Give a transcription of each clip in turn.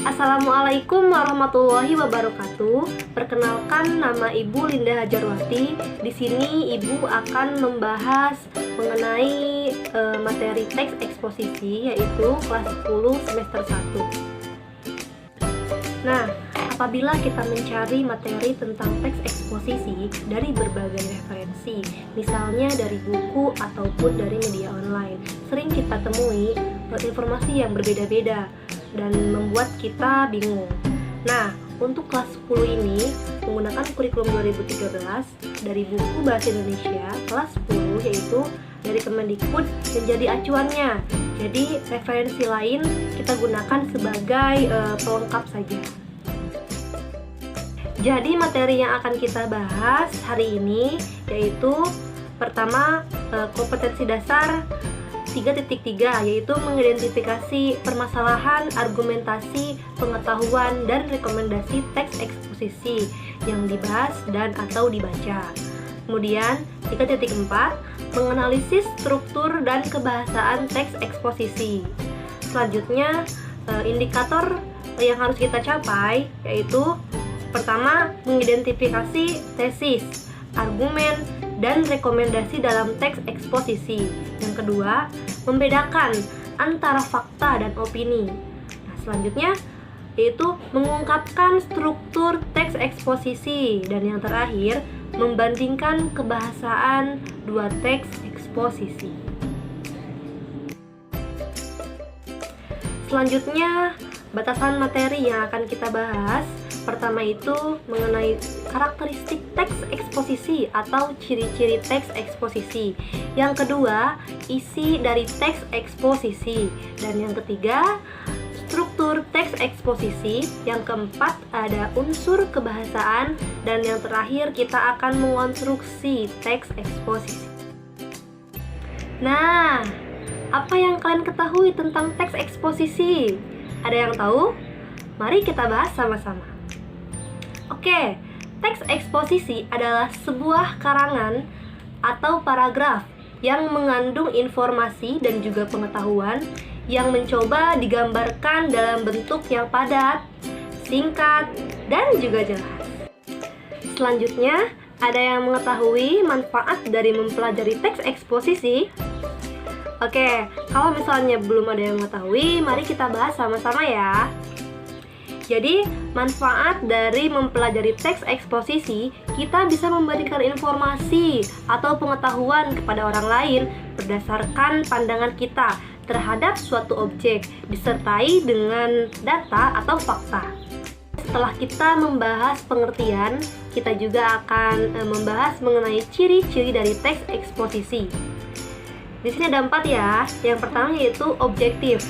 Assalamualaikum warahmatullahi wabarakatuh. Perkenalkan, nama Ibu Linda Hajarwati. Di sini Ibu akan membahas mengenai materi teks eksposisi, yaitu kelas 10 semester 1. Nah, apabila kita mencari materi tentang teks eksposisi dari berbagai referensi, misalnya dari buku ataupun dari media online, sering kita temui informasi yang berbeda-beda dan membuat kita bingung. Nah, untuk kelas 10 ini menggunakan kurikulum 2013 dari buku Bahasa Indonesia kelas 10, yaitu dari Kemendikbud, menjadi acuannya. Jadi referensi lain kita gunakan sebagai pelengkap saja. Jadi materi yang akan kita bahas hari ini yaitu pertama, kompetensi dasar 3.3, yaitu mengidentifikasi permasalahan, argumentasi, pengetahuan, dan rekomendasi teks eksposisi yang dibahas dan atau dibaca. Kemudian 3.4, menganalisis struktur dan kebahasaan teks eksposisi. Selanjutnya, indikator yang harus kita capai yaitu pertama, mengidentifikasi tesis, argumen, dan rekomendasi dalam teks eksposisi. Yang kedua, membedakan antara fakta dan opini. Nah, selanjutnya yaitu mengungkapkan struktur teks eksposisi. Dan yang terakhir, membandingkan kebahasaan dua teks eksposisi. Selanjutnya, batasan materi yang akan kita bahas. Pertama itu mengenai karakteristik teks eksposisi atau ciri-ciri teks eksposisi. Yang kedua, isi dari teks eksposisi. Dan yang ketiga, struktur teks eksposisi. Yang keempat, ada unsur kebahasaan. Dan yang terakhir, kita akan mengonstruksi teks eksposisi. Nah, apa yang kalian ketahui tentang teks eksposisi? Ada yang tahu? Mari kita bahas sama-sama. Oke, teks eksposisi adalah sebuah karangan atau paragraf yang mengandung informasi dan juga pengetahuan yang mencoba digambarkan dalam bentuk yang padat, singkat, dan juga jelas. Selanjutnya, ada yang mengetahui manfaat dari mempelajari teks eksposisi? Oke, kalau misalnya belum ada yang mengetahui, mari kita bahas sama-sama ya. Jadi, manfaat dari mempelajari teks eksposisi, kita bisa memberikan informasi atau pengetahuan kepada orang lain berdasarkan pandangan kita terhadap suatu objek, disertai dengan data atau fakta. Setelah kita membahas pengertian, kita juga akan membahas mengenai ciri-ciri dari teks eksposisi. Di sini ada 4 ya. Yang pertama yaitu objektif.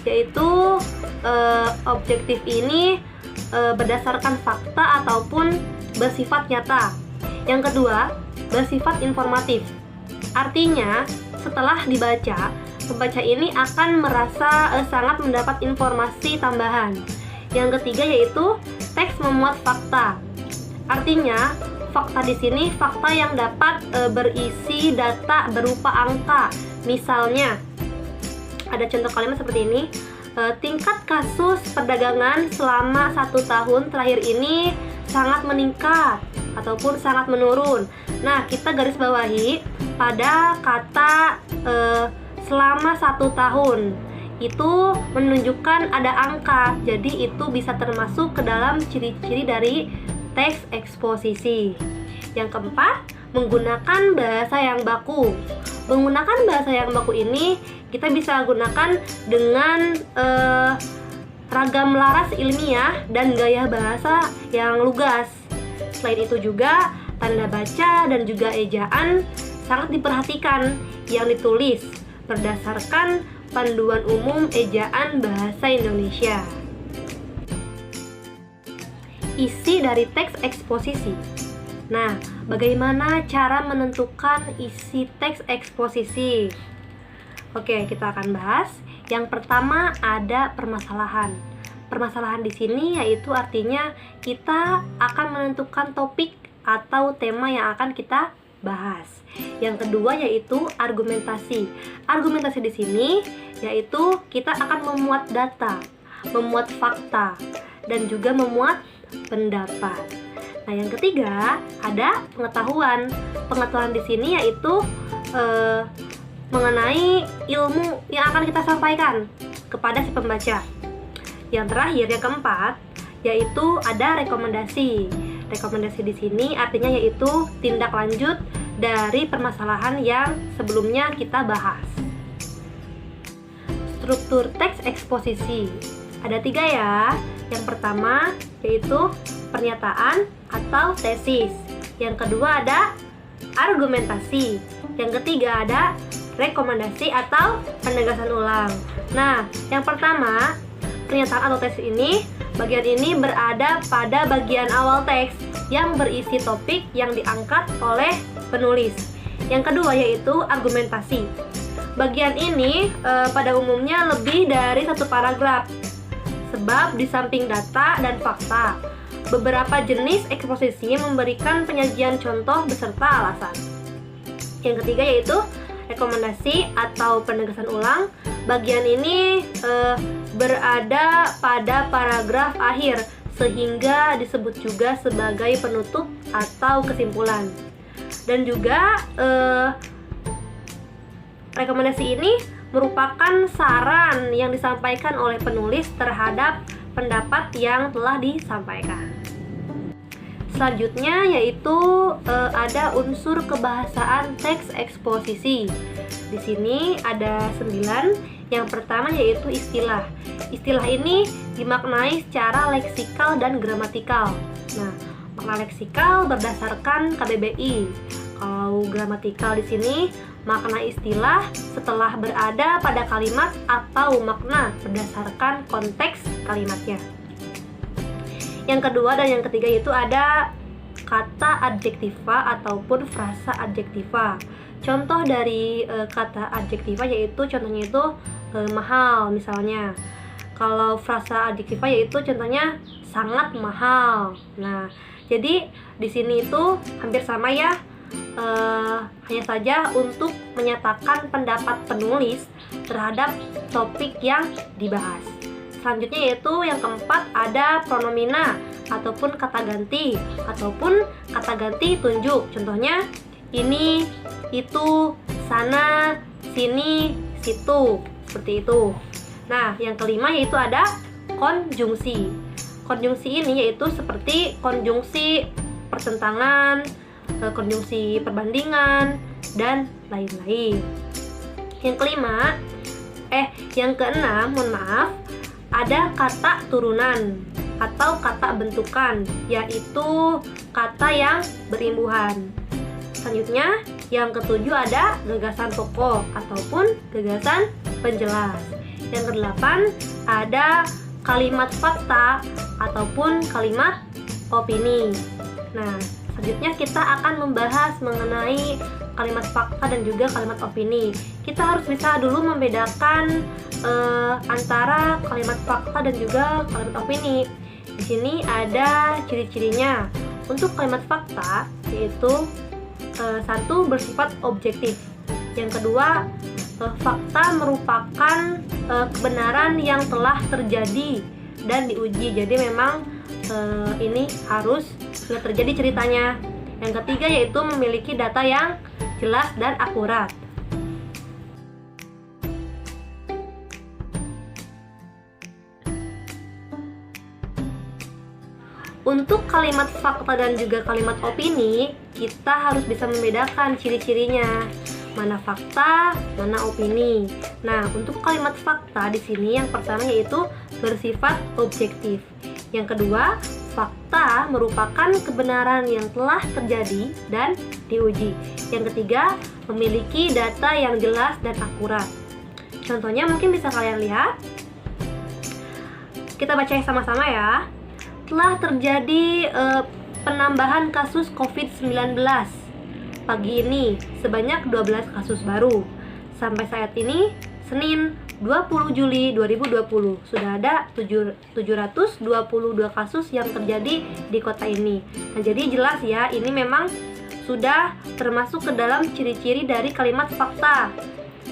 Yaitu objektif ini berdasarkan fakta ataupun bersifat nyata. Yang kedua, bersifat informatif. Artinya, setelah dibaca, pembaca ini akan merasa sangat mendapat informasi tambahan. Yang ketiga yaitu teks memuat fakta. Artinya, fakta di sini fakta yang dapat berisi data berupa angka. Misalnya, ada contoh kalimat seperti ini. Tingkat kasus perdagangan selama 1 tahun terakhir ini sangat meningkat ataupun sangat menurun. Nah, kita garis bawahi pada kata selama 1 tahun. Itu menunjukkan ada angka. Jadi itu bisa termasuk ke dalam ciri-ciri dari teks eksposisi. Yang keempat, menggunakan bahasa yang baku. Menggunakan bahasa yang baku ini kita bisa gunakan dengan ragam laras ilmiah dan gaya bahasa yang lugas. Selain itu juga tanda baca dan juga ejaan sangat diperhatikan yang ditulis berdasarkan Panduan Umum Ejaan Bahasa Indonesia. Isi dari teks eksposisi. Nah, bagaimana cara menentukan isi teks eksposisi? Oke, kita akan bahas. Yang pertama ada permasalahan. Permasalahan di sini yaitu artinya kita akan menentukan topik atau tema yang akan kita bahas. Yang kedua yaitu argumentasi. Argumentasi di sini yaitu kita akan memuat data. memuat fakta, dan juga memuat pendapat. Nah, yang ketiga ada pengetahuan. Pengetahuan di sini yaitu mengenai ilmu yang akan kita sampaikan kepada si pembaca. Yang terakhir, yang keempat, yaitu ada rekomendasi. Rekomendasi di sini artinya yaitu tindak lanjut dari permasalahan yang sebelumnya kita bahas. Struktur teks eksposisi ada 3 ya. Yang pertama yaitu pernyataan atau tesis. Yang kedua ada argumentasi. Yang ketiga ada rekomendasi atau penegasan ulang. Nah, yang pertama, pernyataan atau tesis ini, bagian ini berada pada bagian awal teks yang berisi topik yang diangkat oleh penulis. Yang kedua yaitu argumentasi. Bagian ini pada umumnya lebih dari 1 paragraf. Sebab di samping data dan fakta, beberapa jenis eksposisi memberikan penyajian contoh beserta alasan. Yang ketiga yaitu rekomendasi atau penegasan ulang. Bagian ini berada pada paragraf akhir sehingga disebut juga sebagai penutup atau kesimpulan. Dan juga rekomendasi ini merupakan saran yang disampaikan oleh penulis terhadap pendapat yang telah disampaikan. Selanjutnya yaitu ada unsur kebahasaan teks eksposisi. Di sini ada 9. Yang pertama yaitu istilah. Istilah ini dimaknai secara leksikal dan gramatikal. Nah, makna leksikal berdasarkan KBBI. Kalau gramatikal di sini makna istilah setelah berada pada kalimat atau makna berdasarkan konteks kalimatnya. Yang kedua dan yang ketiga itu ada kata adjektiva ataupun frasa adjektiva. Contoh dari kata adjektiva yaitu contohnya itu mahal misalnya. Kalau frasa adjektiva yaitu contohnya sangat mahal. Nah, jadi di sini itu hampir sama ya. Hanya saja untuk menyatakan pendapat penulis terhadap topik yang dibahas. Selanjutnya yaitu yang keempat ada pronomina ataupun kata ganti ataupun kata ganti tunjuk. Contohnya ini, itu, sana, sini, situ, seperti itu. Nah, yang kelima yaitu ada konjungsi. Konjungsi ini yaitu seperti konjungsi pertentangan, konjungsi perbandingan, dan lain-lain. Yang keenam, mohon maaf, ada kata turunan atau kata bentukan, yaitu kata yang berimbuhan. Selanjutnya, yang ketujuh ada gagasan pokok ataupun gagasan penjelas. Yang kedelapan ada kalimat fakta ataupun kalimat opini. Nah, selanjutnya kita akan membahas mengenai kalimat fakta dan juga kalimat opini. Kita harus bisa dulu membedakan antara kalimat fakta dan juga kalimat opini. Di sini ada ciri-cirinya. Untuk kalimat fakta yaitu satu, bersifat objektif. Yang kedua, fakta merupakan kebenaran yang telah terjadi dan diuji. Jadi memang ini harus sudah terjadi ceritanya. Yang ketiga yaitu memiliki data yang jelas dan akurat. Untuk kalimat fakta dan juga kalimat opini, kita harus bisa membedakan ciri-cirinya. Mana fakta, mana opini. Nah, untuk kalimat fakta di sini yang pertama yaitu bersifat objektif. Yang kedua, fakta merupakan kebenaran yang telah terjadi dan diuji. Yang ketiga, memiliki data yang jelas dan akurat. Contohnya mungkin bisa kalian lihat. Kita baca sama-sama ya. Telah terjadi penambahan kasus COVID-19 pagi ini sebanyak 12 kasus baru. Sampai saat ini, Senin 20 Juli 2020, sudah ada 722 kasus yang terjadi di kota ini. Nah, jadi jelas ya, ini memang sudah termasuk ke dalam ciri-ciri dari kalimat fakta.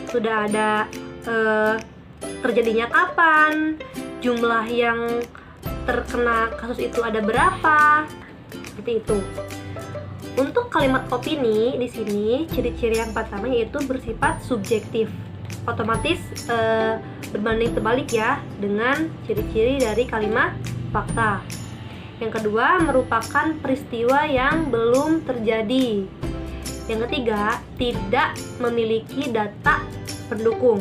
Sudah ada terjadinya kapan, jumlah yang terkena kasus itu ada berapa, seperti itu. Untuk kalimat opini di sini ciri-ciri yang pertama yaitu bersifat subjektif, otomatis berbanding terbalik ya dengan ciri-ciri dari kalimat fakta. Yang kedua, merupakan peristiwa yang belum terjadi. Yang ketiga, tidak memiliki data pendukung.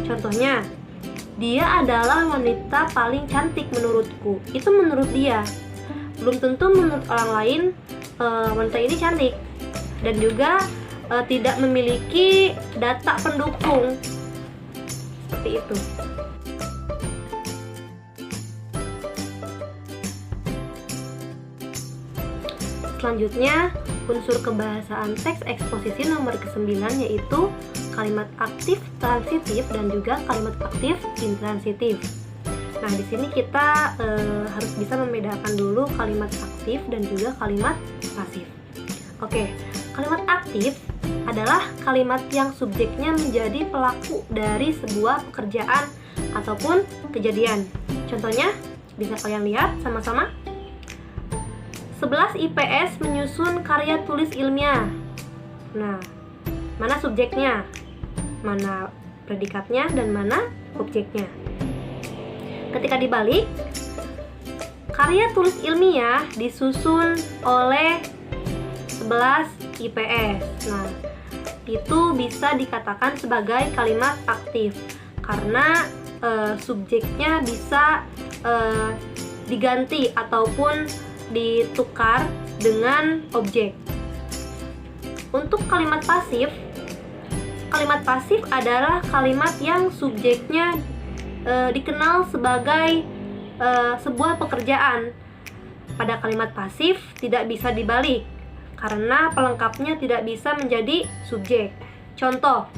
Contohnya, dia adalah wanita paling cantik menurutku. Itu menurut dia. Belum tentu menurut orang lain wanita ini cantik. Dan juga tidak memiliki data pendukung. Seperti itu. Selanjutnya, unsur kebahasaan teks eksposisi nomor ke-9 yaitu kalimat aktif transitif dan juga kalimat aktif intransitif. Nah, di sini kita harus bisa membedakan dulu kalimat aktif dan juga kalimat pasif. Oke, kalimat aktif adalah kalimat yang subjeknya menjadi pelaku dari sebuah pekerjaan ataupun kejadian. Contohnya, bisa kalian lihat sama-sama. 11 IPS menyusun karya tulis ilmiah. Nah, mana subjeknya, mana predikatnya, dan mana objeknya. Ketika dibalik, karya tulis ilmiah disusun oleh 11 IPS. Nah, itu bisa dikatakan sebagai kalimat aktif karena subjeknya bisa diganti ataupun ditukar dengan objek. Untuk kalimat pasif adalah kalimat yang subjeknya dikenal sebagai sebuah pekerjaan. Pada kalimat pasif tidak bisa dibalik karena pelengkapnya tidak bisa menjadi subjek. Contoh,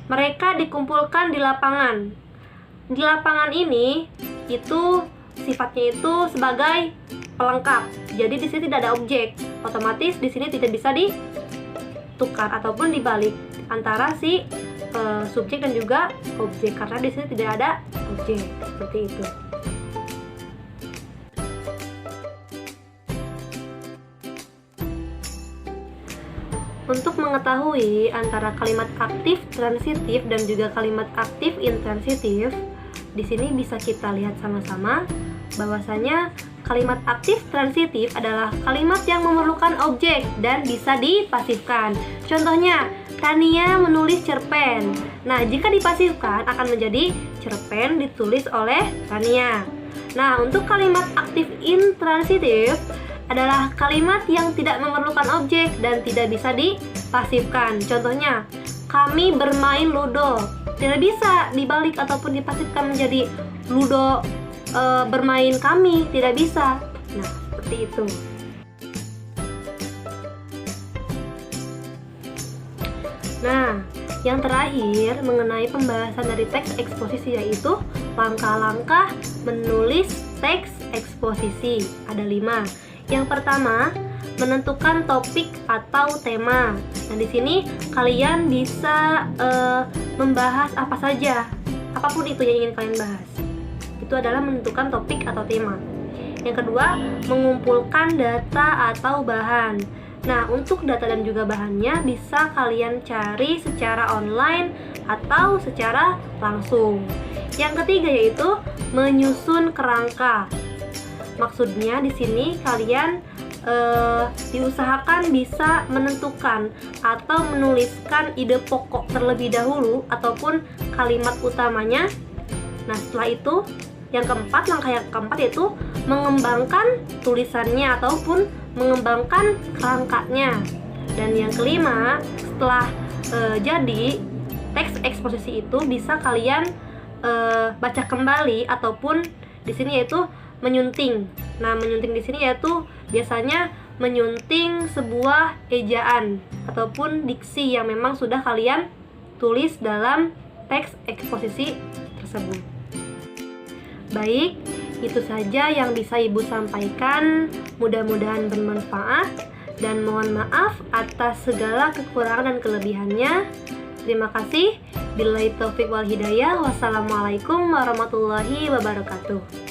mereka dikumpulkan di lapangan. Di lapangan ini itu sifatnya itu sebagai pelengkap. Jadi di sini tidak ada objek. Otomatis di sini tidak bisa ditukar ataupun dibalik antara si subjek dan juga objek karena di sini tidak ada objek. Seperti itu. Untuk mengetahui antara kalimat aktif transitif dan juga kalimat aktif intransitif, di sini bisa kita lihat sama-sama bahwasanya kalimat aktif transitif adalah kalimat yang memerlukan objek dan bisa dipasifkan. Contohnya, Tania menulis cerpen. Nah, jika dipasifkan akan menjadi cerpen ditulis oleh Tania. Nah, untuk kalimat aktif intransitif adalah kalimat yang tidak memerlukan objek dan tidak bisa dipasifkan. Contohnya, kami bermain ludo. Tidak bisa dibalik ataupun dipasifkan menjadi ludo bermain kami, tidak bisa. Nah, seperti itu. Nah, yang terakhir mengenai pembahasan dari teks eksposisi yaitu langkah-langkah menulis teks eksposisi. Ada 5. Yang pertama, menentukan topik atau tema. Nah, di sini kalian bisa membahas apa saja, apapun itu yang ingin kalian bahas. Itu adalah menentukan topik atau tema. Yang kedua, mengumpulkan data atau bahan. Nah, untuk data dan juga bahannya bisa kalian cari secara online atau secara langsung. Yang ketiga yaitu menyusun kerangka. Maksudnya di sini kalian diusahakan bisa menentukan atau menuliskan ide pokok terlebih dahulu ataupun kalimat utamanya. Nah, setelah itu langkah yang keempat yaitu mengembangkan tulisannya ataupun mengembangkan kerangkanya. Dan yang kelima, setelah jadi teks eksposisi itu bisa kalian baca kembali ataupun di sini yaitu menyunting. Nah, menyunting di sini yaitu biasanya menyunting sebuah ejaan ataupun diksi yang memang sudah kalian tulis dalam teks eksposisi tersebut. Baik, itu saja yang bisa Ibu sampaikan. Mudah-mudahan bermanfaat dan mohon maaf atas segala kekurangan dan kelebihannya. Terima kasih. Billahi taufiq wal hidayah. Wassalamualaikum warahmatullahi wabarakatuh.